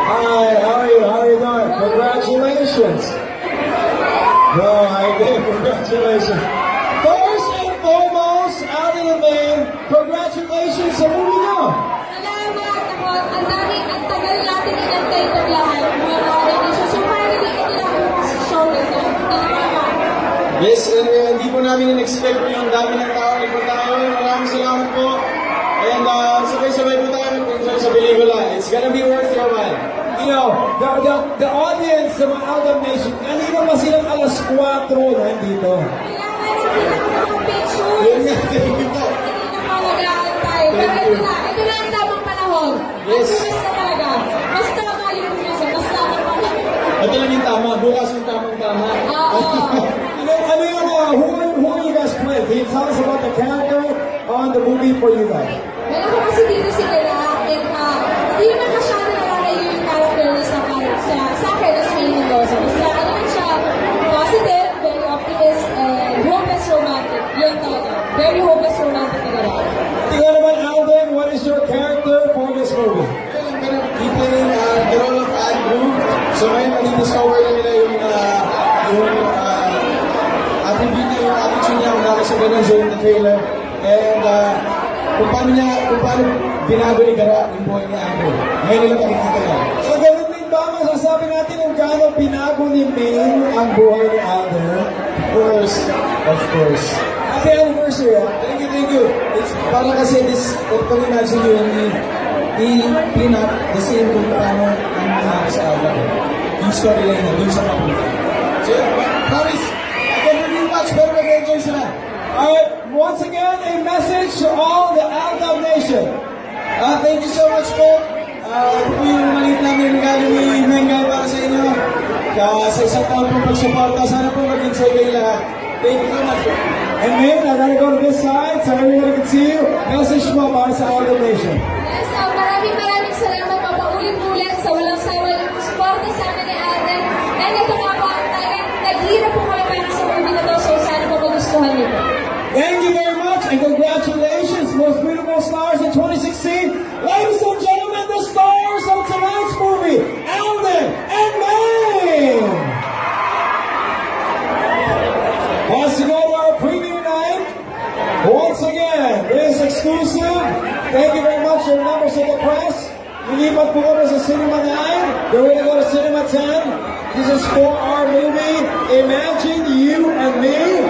Hi, how are you? How are you doing? Congratulations. No, I did. Congratulations. First and foremost, out of the main, congratulations sa movie nyo. Salamat ako. Ang tagal natin inantay itong lahat. Mga recognition. So finally, ito na ang show nito. Yes, and hindi po namin in-expect po yung dami ng tao na punta ngayon. Maraming salamat po. And sabay-sabay po tayo mag-enjoy sa pelikula. It's gonna be worth your while. You know, the audience sa mga Aldab Nation, kanina pa silang alas 4 nandito. Kailangan nakita ko mga pictures. Yun nga, thank you po. Hindi na malagaan tayo. Pero ito na ang tamang panahon. Yes. Ang bilis na talaga. Basta makalim mo siya. Basta makalim. Ito lang yung tama. Bukas yung tamang-tama. Oo. Who are you guys playing? Can you tell us about the character on the movie for you guys? Well, ako kasi dito si Kaya. And hindi naman masyado nakakayo yung character sa akin as May Mendoza. Basta ano lang siya, positive, very optimist, and hopeless romantic. Yun talaga. Very hopeless romantic talaga. Tingnan naman, Alden, what is your character for this movie? I'm gonna be playing the role of Andrew. So ngayon, nag-discover nila yung attribute niya, yung attitude niya, wala kasi ganun during the trailer. And kung paano binago ni Gara yung buhay ni Andrew. Ngayon nila pakikita yan. So ganun din ba masasabi natin kung gaano binago ni Maine ang buhay ni Alden? Of course. Happy anniversary, ah. Thank you. It's para kasi kung imagine nyo, i-clean up the same kung paano ang nangyari sa Alden. Yung storyline na, dun sa papunta. So, promise, I can really watch pero mag-enjoy sila. Alright, once again, a message to all the Aldab Nation. Thank you so much po. Ito po yung maliit namin regalo ni Mengay para sa inyo. Sa isang taon po pagsuporta, sana po mag-enjoy kayo lahat. Thank you so much po. And then, I gotta go to this side so everybody can see you. Message mo para sa Aldab Nation. Yes, maraming salamat po paulit-ulit sa walang sawa yung suporta sa amin ni Alden. And ito nga po, naghihirap po kami para sa movie na to, so sana po magustuhan niyo po. Thank you very much and congratulations, most beautiful stars in 2016. Ladies and gentlemen, the stars of tonight's movie, Alden and May. As you go to our premiere night, once again, this is exclusive. Thank you very much to the members of the press. Lilipat po kami sa Cinema 9. Then we're going to go to Cinema 10. This is for our movie, Imagine You and Me.